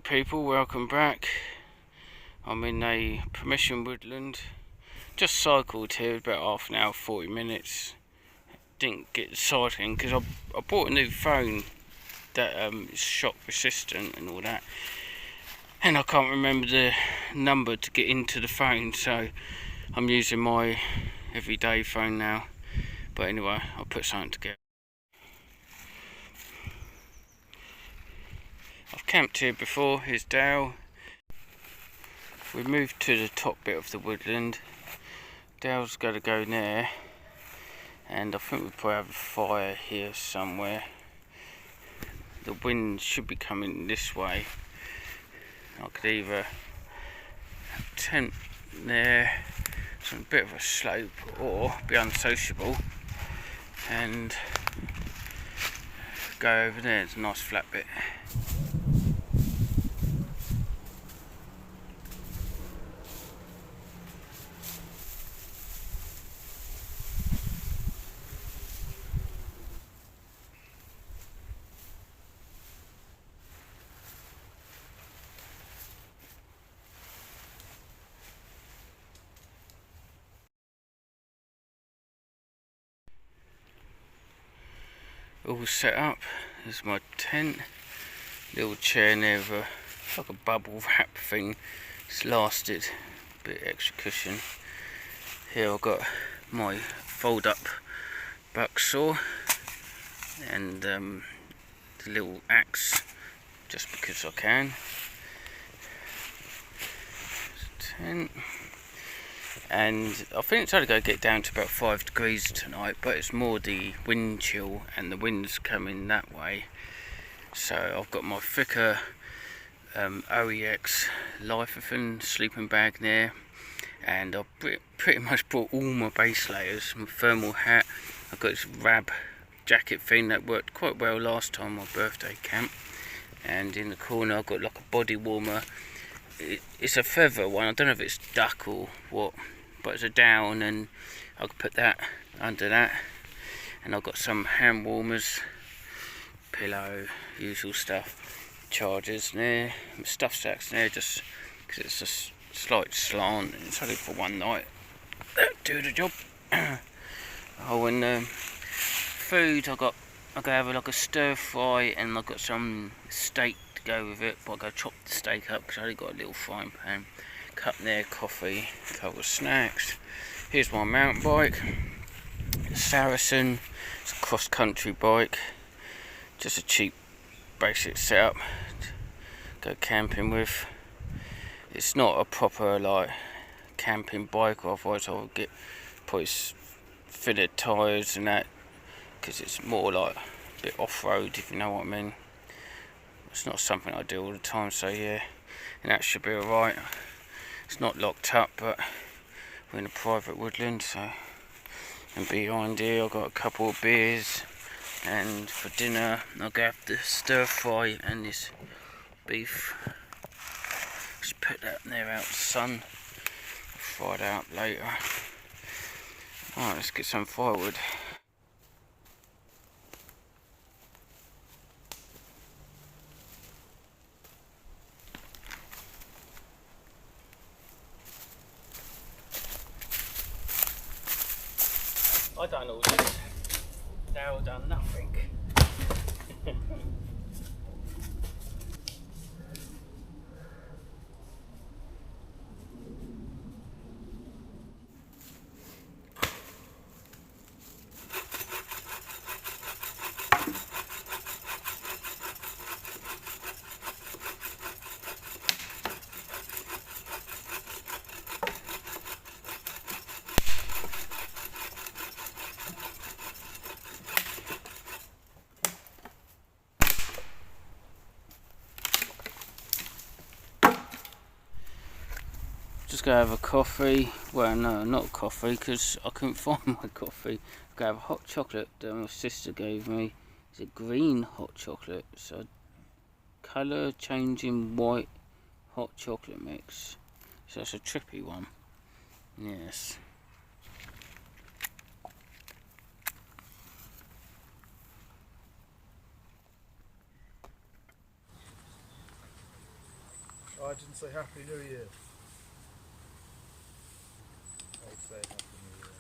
people, welcome back. I'm in a permission woodland. Just cycled here about half an hour, 40 minutes. Didn't get the cycling because I bought a new phone that is shock resistant and all that. And I can't remember the number to get into the phone, so I'm using my everyday phone now. But anyway, I'll put something together. I've camped here before. Here's Dale. We moved to the top bit of the woodland. Dale's got to go there, and I think we'll probably have a fire here somewhere. The wind should be coming this way. I could either have a tent there, it's on a bit of a slope, or be unsociable and go over there. It's a nice flat bit. All set up. There's my tent. Little chair near like a bubble wrap thing. It's lasted. Bit extra cushion. Here I've got my fold up buck saw and the little axe, just because I can. Tent. And I think it's only going to get down to about 5 degrees tonight, but it's more the wind chill and the wind's coming that way. So I've got my thicker OEX Lithofen sleeping bag there, and I've pretty much brought all my base layers, my thermal hat. I've got this Rab jacket thing that worked quite well last time, my birthday camp. And in the corner I've got like a body warmer. It's a feather one, I don't know if it's duck or what, but it's a down, and I could put that under that. And I've got some hand warmers, pillow, usual stuff, chargers there, stuff sacks there, just because it's a slight slant and it's only for one night. Do the job. Oh, and food, I'm gonna have like a stir fry, and I've got some steak to go with it, but I'm gonna chop the steak up because I only got a little frying pan. Cup there, coffee, a couple of snacks. Here's my mountain bike, Saracen. It's a cross-country bike, just a cheap basic setup to go camping with. It's not a proper like camping bike, otherwise I would get probably fitted tyres and that, because it's more like a bit off-road, if you know what I mean. It's not something I do all the time, so yeah, and that should be alright. It's not locked up, but we're in a private woodland, so. And behind here I've got a couple of beers, and for dinner I'll go have the stir fry and this beef. Just put that there out in the sun, fry it out later. Alright, let's get some firewood. I done all this. Dale done nothing. Just gonna have a coffee. Well, no, not coffee, because I couldn't find my coffee. I'm gonna have a hot chocolate that my sister gave me. It's a green hot chocolate, so colour changing white hot chocolate mix. So it's a trippy one. Yes. Oh, I didn't say Happy New Year. I'll say Happy New Year.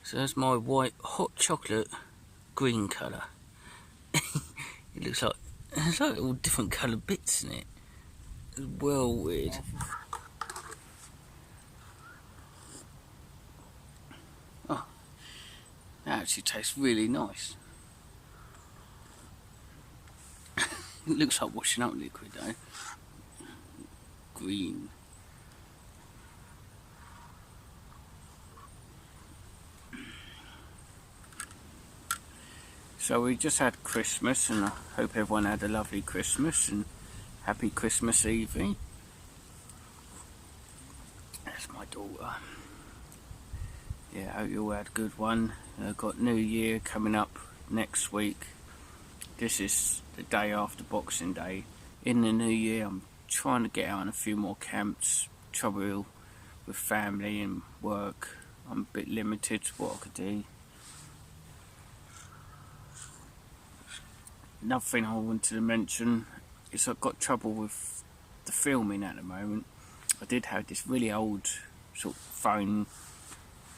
So that's my white hot chocolate green colour. It looks like there's like all different coloured bits in it. It's well weird. Oh, that actually tastes really nice. It looks like washing up liquid though. Green. So we just had Christmas, and I hope everyone had a lovely Christmas and happy Christmas Eve. That's my daughter. Yeah, I hope you all had a good one. Got New Year coming up next week. This is the day after Boxing Day. In the new year, I'm trying to get out on a few more camps. Trouble with family and work. I'm a bit limited to what I could do. Another thing I wanted to mention is I've got trouble with the filming at the moment. I did have this really old sort of phone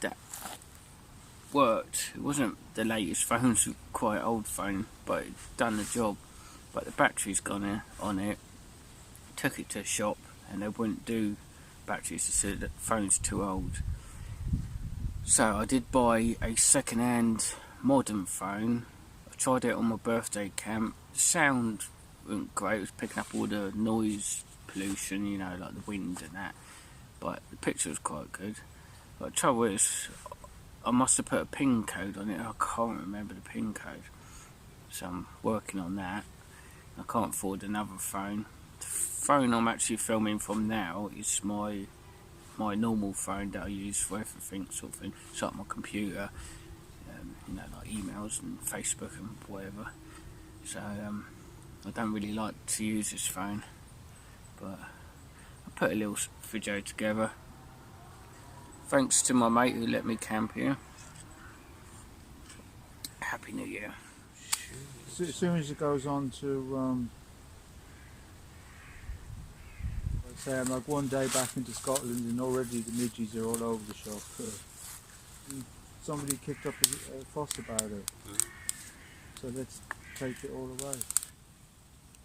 that worked. It wasn't the latest phone, it was quite an old phone, but it done the job. But the battery's gone on it. Took it to a shop and they wouldn't do batteries. They said that the phone's too old. So I did buy a second-hand modern phone. I tried it on my birthday camp. The sound wasn't great. It was picking up all the noise pollution, you know, like the wind and that. But the picture was quite good. But the trouble is, I must have put a PIN code on it. I can't remember the PIN code. So I'm working on that. I can't afford another phone. The phone I'm actually filming from now is my normal phone that I use for everything, sort of thing. It's like my computer, you know, like emails and Facebook and whatever. So I don't really like to use this phone, but I put a little video together. Thanks to my mate who let me camp here. Happy New Year. As soon as it goes on to, like say, I'm like one day back into Scotland and already the midges are all over the shop. Somebody kicked up a fuss about it. So let's take it all away.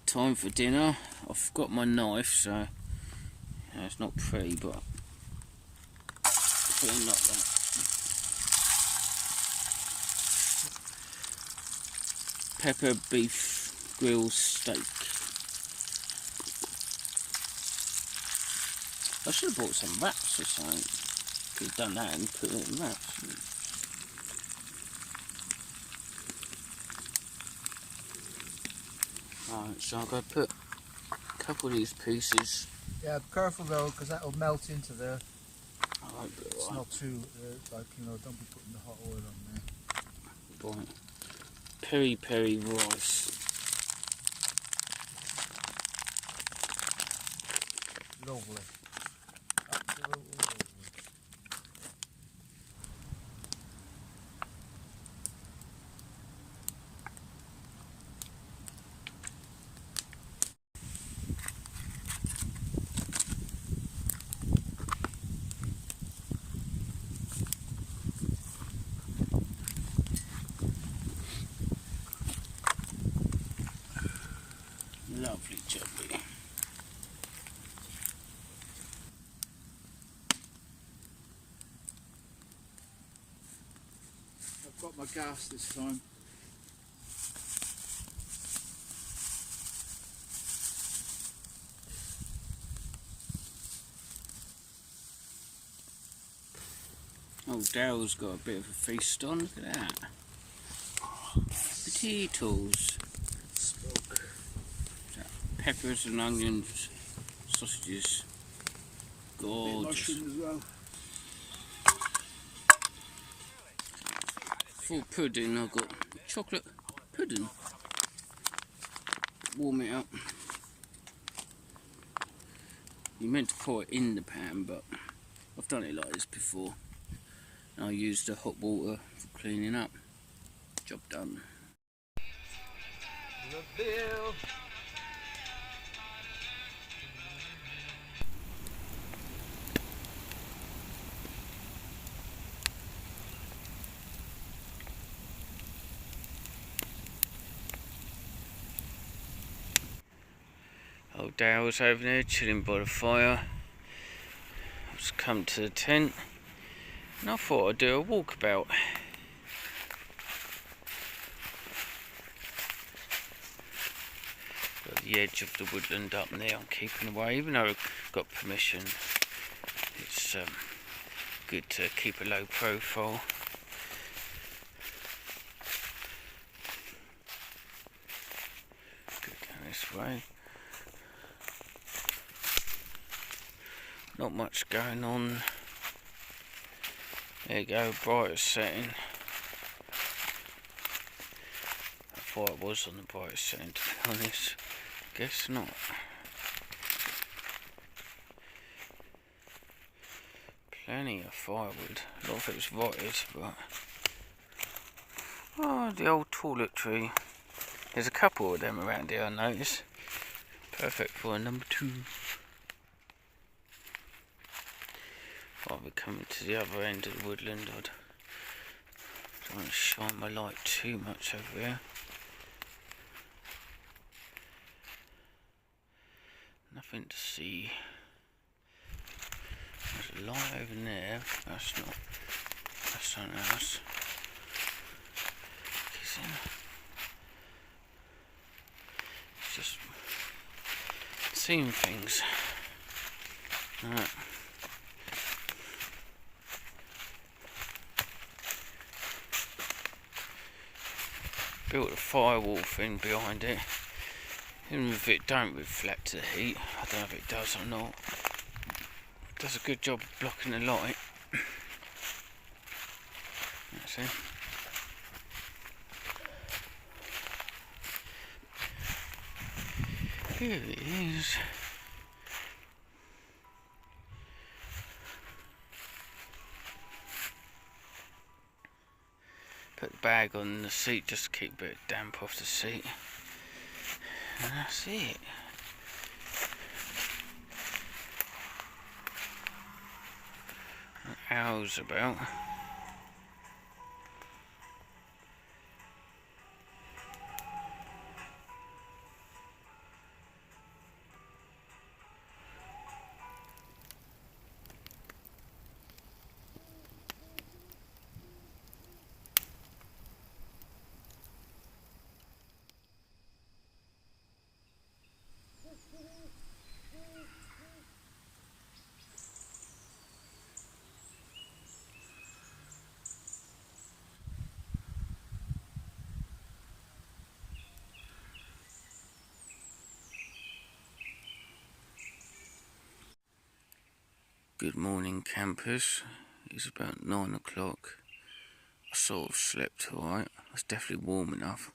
Time for dinner. I've got my knife, so it's not pretty, but put it like that. Pepper beef grill steak. I should have bought some wraps or something. Could have done that and put it in wraps. Right, so I'll go put a couple of these pieces. Yeah, be careful though, because that'll melt into there. It's Right. not too, like, you know, don't be putting the hot oil on there. Right. Peri peri rice. Lovely. Absolutely lovely. Lovely jubbly. I've got my gas this time. Oh, Daryl's got a bit of a feast on. Look at that. Potatoes. Smoke. Peppers and onions. Sausages. Gorgeous. Mushroom as well. For pudding, I've got chocolate pudding. Warm it up. You meant to pour it in the pan, but I've done it like this before. And I used the hot water for cleaning up. Job done. Old Dale's over there chilling by the fire. I've just come to the tent and I thought I'd do a walkabout. Got the edge of the woodland up there I'm keeping away, even though I've got permission. It's good to keep a low profile. Good going this way. Not much going on. There you go, brightest setting. I thought it was on the brightest setting, to be honest. Guess not. Plenty of firewood. A lot of it was rotted, but... Oh, the old toiletry. There's a couple of them around here, I noticed. Perfect for a number 2. I'll be coming to the other end of the woodland. I don't want to shine my light too much over here. Nothing to see. There's a light over there. That's something else. Kissing. It's just seeing things. Right. Built a firewall thing behind it. Even if it don't reflect the heat, I don't know if it does or not. It does a good job of blocking the light. That's it. Here it is. Put the bag on the seat just to keep a bit of damp off the seat. And that's it. Owls about. Good morning, campers. It's about 9 o'clock. I sort of slept alright. I was definitely warm enough.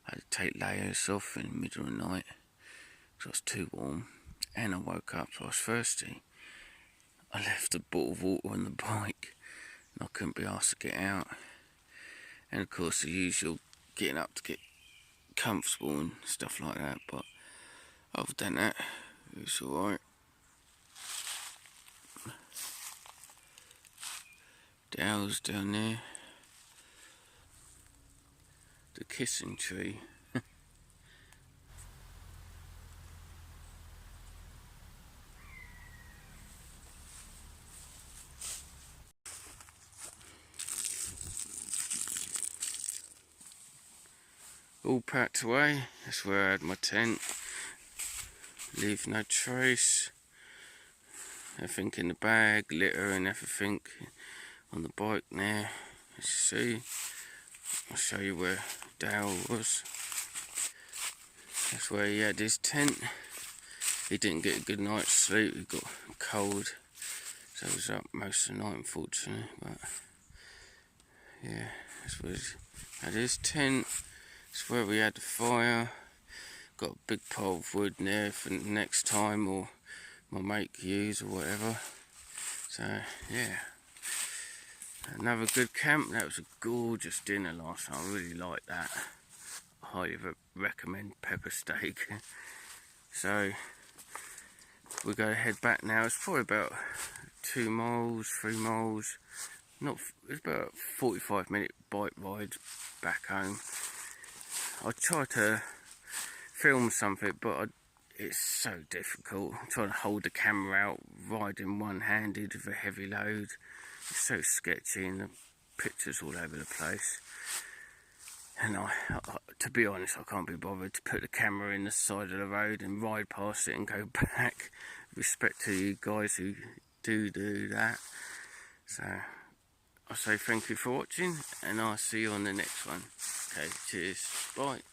I had to take layers off in the middle of the night because I was too warm. And I woke up, I was thirsty. I left a bottle of water on the bike and I couldn't be asked to get out. And of course the usual getting up to get comfortable and stuff like that. But other than that, it was alright. The owls down there. The kissing tree. All packed away. That's where I had my tent. Leave no trace. Everything in the bag, litter and everything on the bike there. As you see, I'll show you where Dale was. That's where he had his tent. He didn't get a good night's sleep, he got cold. So he was up most of the night, unfortunately. But yeah, that's where he had his tent. That's where we had the fire. Got a big pile of wood in there for next time, or my mate could use or whatever. So yeah, another good camp. That was a gorgeous dinner last night. I really liked that. I highly recommend pepper steak. So we're going to head back now. It's probably about 2 miles, 3 miles. It's about a 45-minute bike ride back home. I tried to film something, but it's so difficult. I'm trying to hold the camera out, riding one-handed with a heavy load. It's so sketchy and the pictures all over the place. And to be honest, I can't be bothered to put the camera in the side of the road and ride past it and go back. Respect to you guys who do that. So I say thank you for watching, and I'll see you on the next one. Okay, cheers, bye.